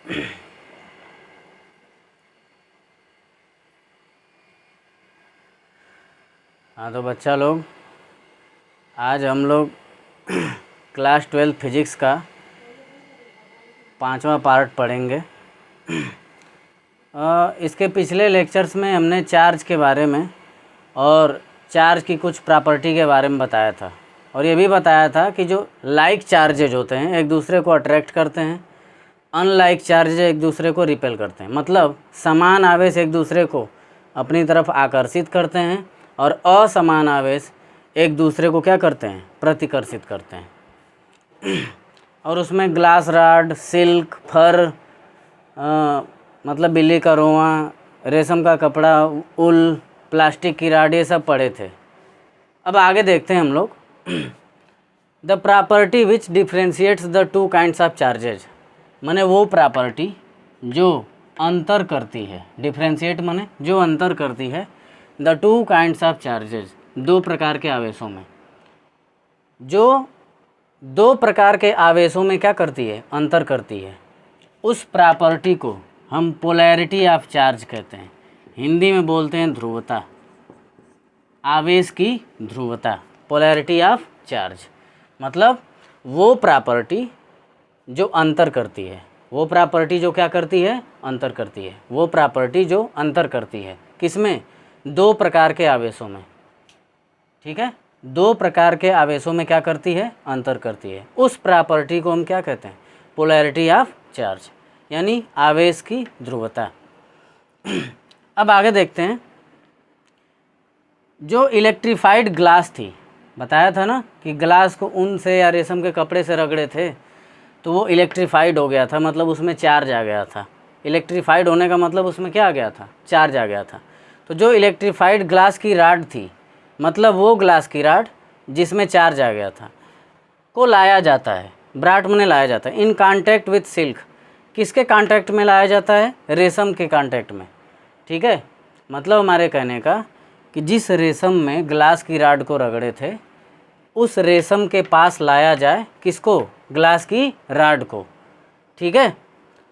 हाँ तो बच्चा लोग, आज हम लोग क्लास 12 फिजिक्स का 5वां पार्ट पढ़ेंगे। इसके पिछले लेक्चर्स में हमने चार्ज के बारे में और चार्ज की कुछ प्रॉपर्टी के बारे में बताया था, और ये भी बताया था कि जो लाइक चार्जेज होते हैं एक दूसरे को अट्रैक्ट करते हैं, अनलाइक चार्जेज एक दूसरे को रिपेल करते हैं। मतलब समान आवेश एक दूसरे को अपनी तरफ आकर्षित करते हैं और असमान आवेश एक दूसरे को क्या करते हैं, प्रतिकर्षित करते हैं। और उसमें ग्लास रॉड, सिल्क, फर, मतलब बिल्ली का रोआं, रेशम का कपड़ा, उल, प्लास्टिक की रॉड, ये सब पढ़े थे। अब आगे देखते हैं हम लोग। The property which differentiates the two kinds of charges, माने वो प्रॉपर्टी जो अंतर करती है, डिफ्रेंशिएट माने जो अंतर करती है, the two kinds of charges, दो प्रकार के आवेशों में, जो दो प्रकार के आवेशों में क्या करती है, अंतर करती है, उस प्रॉपर्टी को हम पोलैरिटी ऑफ चार्ज कहते हैं। हिंदी में बोलते हैं ध्रुवता, आवेश की ध्रुवता, पोलैरिटी ऑफ चार्ज। मतलब वो प्रॉपर्टी जो अंतर करती है, वो प्रॉपर्टी जो क्या करती है, अंतर करती है, वो प्रॉपर्टी जो अंतर करती है, किसमें, दो प्रकार के आवेशों में। ठीक है, दो प्रकार के आवेशों में क्या करती है, अंतर करती है। उस प्रॉपर्टी को हम क्या कहते हैं, पोलैरिटी ऑफ चार्ज, यानी आवेश की ध्रुवता। अब आगे देखते हैं। जो इलेक्ट्रीफाइड ग्लास थी, बताया था ना कि ग्लास को ऊन से या रेशम के कपड़े से रगड़े थे तो वो इलेक्ट्रीफाइड हो गया था, मतलब उसमें चार्ज आ गया था। इलेक्ट्रीफाइड होने का मतलब उसमें क्या आ गया था, चार्ज आ गया था। तो जो इलेक्ट्रीफाइड ग्लास की रॉड थी, मतलब वो ग्लास की रॉड जिसमें चार्ज आ गया था, को लाया जाता है, ब्राट में लाया जाता है, इन कांटेक्ट विथ सिल्क। किसके कांटेक्ट में लाया जाता है, रेशम के कांटेक्ट में। ठीक है, मतलब हमारे कहने का कि जिस रेशम में ग्लास की रॉड को रगड़े थे, उस रेशम के पास लाया जाए, किसको, ग्लास की रॉड को। ठीक है,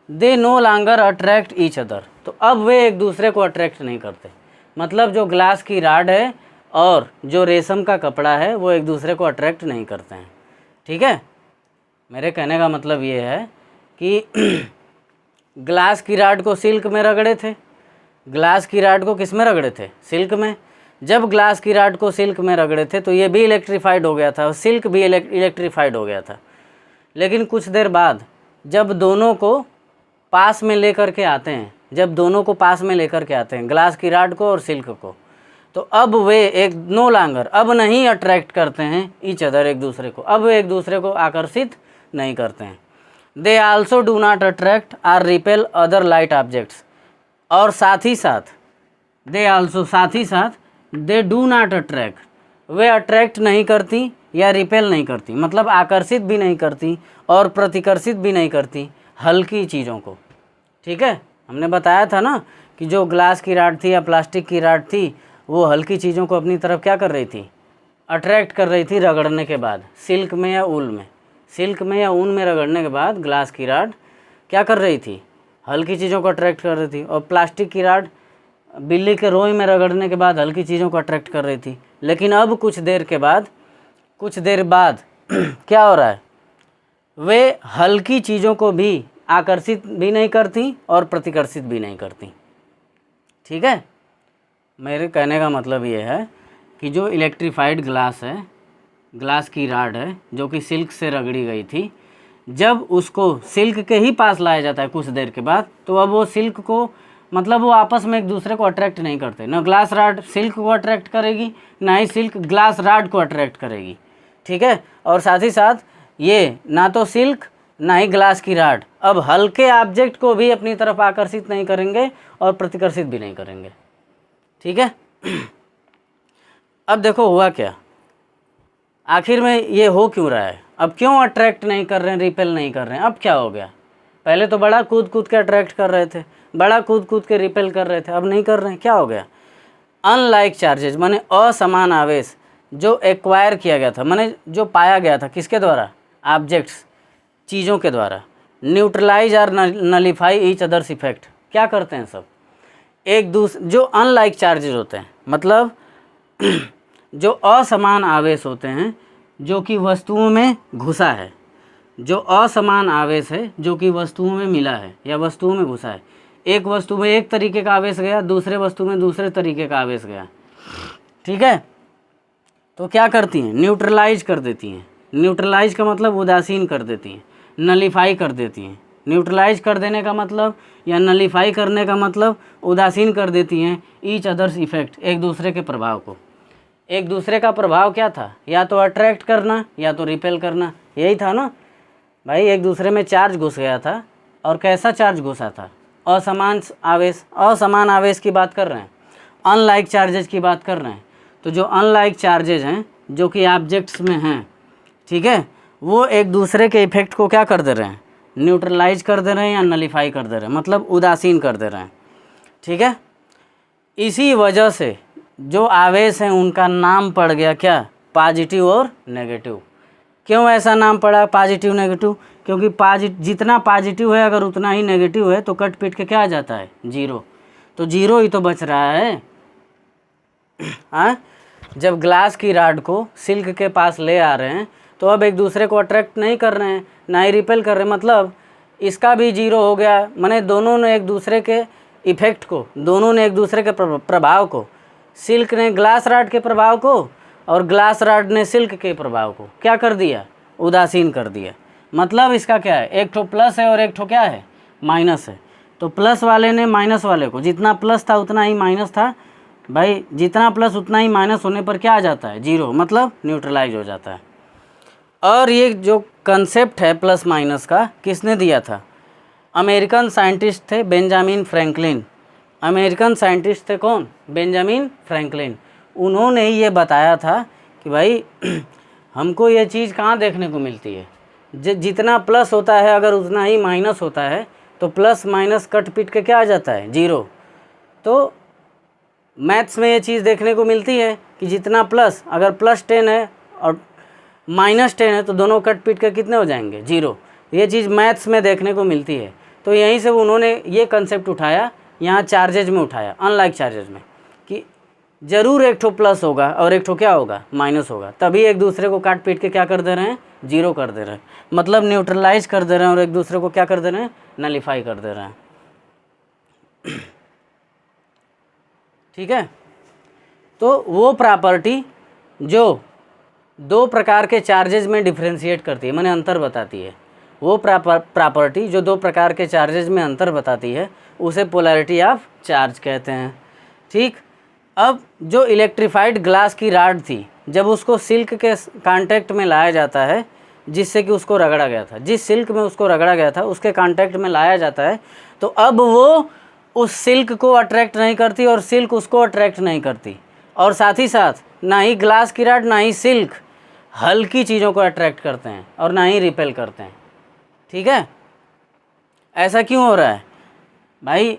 they know longer attract each other, तो अब वे एक दूसरे को अट्रैक्ट नहीं करते। मतलब जो ग्लास की रॉड है और जो रेशम का कपड़ा है वो एक दूसरे को अट्रैक्ट नहीं करते हैं। ठीक है, मेरे कहने का मतलब ये है कि ग्लास की रॉड को सिल्क में रगड़े थे, ग्लास की रॉड को किस में रगड़े थे, सिल्क में। जब ग्लास की रॉड को सिल्क में रगड़े थे तो ये भी इलेक्ट्रीफाइड हो गया था और सिल्क भी इलेक्ट्रीफाइड हो गया था। लेकिन कुछ देर बाद जब दोनों को पास में लेकर के आते हैं, जब दोनों को पास में लेकर के आते हैं, ग्लास की रॉड को और सिल्क को, तो अब वे एक नो लॉन्गर, अब नहीं अट्रैक्ट करते हैं ईच अदर, एक दूसरे को, अब वे एक दूसरे को आकर्षित नहीं करते हैं। They also do not attract or repel other light objects, और साथ ही साथ दे आल्सो, साथ ही साथ दे डू नॉट अट्रैक्ट, वे अट्रैक्ट नहीं करती या रिपेल नहीं करती, मतलब आकर्षित भी नहीं करती और प्रतिकर्षित भी नहीं करती हल्की चीज़ों को। ठीक है, हमने बताया था ना कि जो ग्लास की रॉड थी या प्लास्टिक की रॉड थी, वो हल्की चीज़ों को अपनी तरफ क्या कर रही थी, अट्रैक्ट कर रही थी रगड़ने के बाद। सिल्क में या ऊल में, सिल्क में या ऊन में रगड़ने के बाद ग्लास की रॉड क्या कर रही थी, हल्की चीज़ों को अट्रैक्ट कर रही थी। और प्लास्टिक की रॉड बिल्ली के रोई में रगड़ने के बाद हल्की चीज़ों को अट्रैक्ट कर रही थी। लेकिन अब कुछ देर बाद क्या हो रहा है, वे हल्की चीज़ों को भी आकर्षित भी नहीं करती और प्रतिकर्षित भी नहीं करती। ठीक है, मेरे कहने का मतलब ये है कि जो इलेक्ट्रीफाइड ग्लास है, ग्लास की रॉड है जो कि सिल्क से रगड़ी गई थी, जब उसको सिल्क के ही पास लाया जाता है कुछ देर के बाद, तो अब वो सिल्क को, मतलब वो आपस में एक दूसरे को अट्रैक्ट नहीं करते। ना ग्लास रॉड सिल्क को अट्रैक्ट करेगी, ना ही सिल्क ग्लास रॉड को अट्रैक्ट करेगी। ठीक है, और साथ ही साथ ये ना तो सिल्क ना ही ग्लास की रॉड अब हल्के ऑब्जेक्ट को भी अपनी तरफ आकर्षित नहीं करेंगे और प्रतिकर्षित भी नहीं करेंगे। ठीक है, अब देखो हुआ क्या, आखिर में ये हो क्यों रहा है, अब क्यों अट्रैक्ट नहीं कर रहे हैं, रिपेल नहीं कर रहे हैं, अब क्या हो गया। पहले तो बड़ा कूद कूद के अट्रैक्ट कर रहे थे, बड़ा कूद कूद के रिपेल कर रहे थे, अब नहीं कर रहे हैं, क्या हो गया। अनलाइक चार्जेज माने असमान आवेश जो एक्वायर किया गया था, माने जो पाया गया था किसके द्वारा, ऑब्जेक्ट्स, चीज़ों के द्वारा, न्यूट्रलाइज और नलीफाई ईच अदर्स इफेक्ट। क्या करते हैं सब, एक दूसरे जो अनलाइक चार्जेज होते हैं, मतलब जो असमान आवेश होते हैं जो कि वस्तुओं में घुसा है, जो असमान आवेश है जो कि वस्तुओं में मिला है या वस्तुओं में घुसा है। एक वस्तु में एक तरीके का आवेश गया, दूसरे वस्तु में दूसरे तरीके का आवेश गया, ठीक है, तो क्या करती हैं, न्यूट्रलाइज कर देती हैं। न्यूट्रलाइज का मतलब उदासीन कर देती हैं, नलीफाई कर देती हैं। न्यूट्रलाइज कर देने का मतलब या नलीफाई करने का मतलब उदासीन कर देती हैं ईच अदर्स इफेक्ट, एक दूसरे के प्रभाव को। एक दूसरे का प्रभाव क्या था, या तो अट्रैक्ट करना या तो रिपेल करना, यही था ना भाई। एक दूसरे में चार्ज घुस गया था, और कैसा चार्ज घुसा था, असमान आवेश। असमान आवेश की बात कर रहे हैं, अनलाइक चार्जेज की बात कर रहे हैं। तो जो अनलाइक चार्जेज हैं जो कि ऑब्जेक्ट्स में हैं, ठीक है, वो एक दूसरे के इफेक्ट को क्या कर दे रहे हैं, न्यूट्रलाइज कर दे रहे हैं या नलीफाई कर दे रहे हैं, मतलब उदासीन कर दे रहे हैं, ठीक है। इसी वजह से जो आवेश हैं उनका नाम पड़ गया क्या, पॉजिटिव और नेगेटिव। क्यों ऐसा नाम पड़ा पॉजिटिव नेगेटिव, क्योंकि जितना पॉजिटिव है अगर उतना ही नेगेटिव है तो कट पीट के क्या आ जाता है, जीरो। तो जीरो ही तो बच रहा है। हाँ, जब ग्लास की रॉड को सिल्क के पास ले आ रहे हैं तो अब एक दूसरे को अट्रैक्ट नहीं कर रहे हैं, ना ही रिपेल कर रहे हैं, मतलब इसका भी जीरो हो गया। माने दोनों ने एक दूसरे के इफेक्ट को, दोनों ने एक दूसरे के प्रभाव को, सिल्क ने ग्लास रॉड के प्रभाव को और ग्लास रॉड ने सिल्क के प्रभाव को क्या कर दिया, उदासीन कर दिया। मतलब इसका क्या है, एक ठो प्लस है और एक ठो क्या है, माइनस है। तो प्लस वाले ने माइनस वाले को, जितना प्लस था उतना ही माइनस था भाई, जितना प्लस उतना ही माइनस होने पर क्या आ जाता है, जीरो, मतलब न्यूट्रलाइज हो जाता है। और ये जो कंसेप्ट है प्लस माइनस का, किसने दिया था, अमेरिकन साइंटिस्ट थे बेंजामिन फ्रैंकलिन। अमेरिकन साइंटिस्ट थे कौन, बेंजामिन फ्रैंकलिन। उन्होंने ये बताया था कि भाई हमको ये चीज़ कहाँ देखने को मिलती है, जितना प्लस होता है अगर उतना ही माइनस होता है तो प्लस माइनस कट पीट के क्या आ जाता है, जीरो। तो मैथ्स में ये चीज़ देखने को मिलती है कि जितना प्लस, अगर प्लस 10 है और माइनस 10 है तो दोनों कट पीट के कितने हो जाएंगे, जीरो। ये चीज़ मैथ्स में देखने को मिलती है। तो यहीं से उन्होंने ये कंसेप्ट उठाया, यहाँ चार्जेज में उठाया, अनलाइक चार्जेज में, कि ज़रूर एक ठो प्लस होगा और एक ठो क्या होगा, माइनस होगा, तभी एक दूसरे को काट पीट के क्या कर दे रहे हैं, जीरो कर दे रहे हैं, मतलब न्यूट्रलाइज कर दे रहे हैं और एक दूसरे को क्या कर दे रहे हैं, नलीफाई कर दे रहे हैं, ठीक है। तो वो प्रॉपर्टी जो दो प्रकार के चार्जेज में डिफ्रेंशिएट करती है, मैंने अंतर बताती है, वो प्रॉपर्टी जो दो प्रकार के चार्जेज में अंतर बताती है उसे पोलैरिटी ऑफ चार्ज कहते हैं, ठीक। अब जो इलेक्ट्रीफाइड ग्लास की रॉड थी, जब उसको सिल्क के कांटेक्ट में लाया जाता है, जिससे कि उसको रगड़ा गया था, जिस सिल्क में उसको रगड़ा गया था उसके कांटेक्ट में लाया जाता है, तो अब वो उस सिल्क को अट्रैक्ट नहीं करती और सिल्क उसको अट्रैक्ट नहीं करती, और साथ ही साथ ना ही ग्लास की रॉड ना ही सिल्क हल्की चीज़ों को अट्रैक्ट करते हैं और ना ही रिपेल करते हैं, ठीक है। ऐसा क्यों हो रहा है भाई,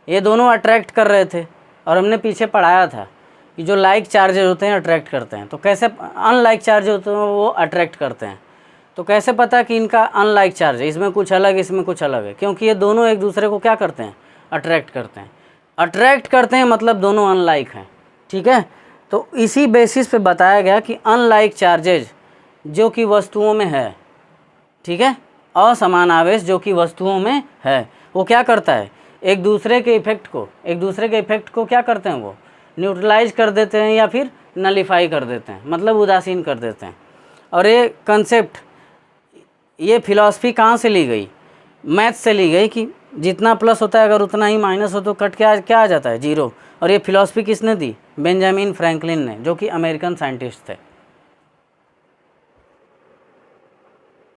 ये दोनों अट्रैक्ट कर रहे थे और हमने पीछे पढ़ाया था कि जो लाइक चार्जेज होते हैं अट्रैक्ट करते हैं, तो कैसे अनलाइक चार्ज होते हैं वो अट्रैक्ट करते हैं। तो कैसे पता कि इनका अनलाइक चार्ज है, इसमें कुछ अलग इसमें कुछ अलग है, क्योंकि ये दोनों एक दूसरे को क्या करते हैं, अट्रैक्ट करते हैं। अट्रैक्ट करते हैं मतलब दोनों अनलाइक हैं, ठीक है। तो इसी बेसिस पे बताया गया कि अनलाइक चार्जेज जो कि वस्तुओं में है, ठीक है, असमान आवेश जो कि वस्तुओं में है, वो क्या करता है, एक दूसरे के इफेक्ट को क्या करते हैं, वो न्यूट्रलाइज कर देते हैं या फिर नलीफाई कर देते हैं, मतलब उदासीन कर देते हैं। और ये कंसेप्ट, ये फिलॉसफी कहाँ से ली गई, मैथ से ली गई, कि जितना प्लस होता है अगर उतना ही माइनस हो तो कट क्या आ जाता है, जीरो। और ये फिलॉसफी किसने दी, बेंजामिन फ्रैंकलिन ने, जो कि अमेरिकन साइंटिस्ट थे।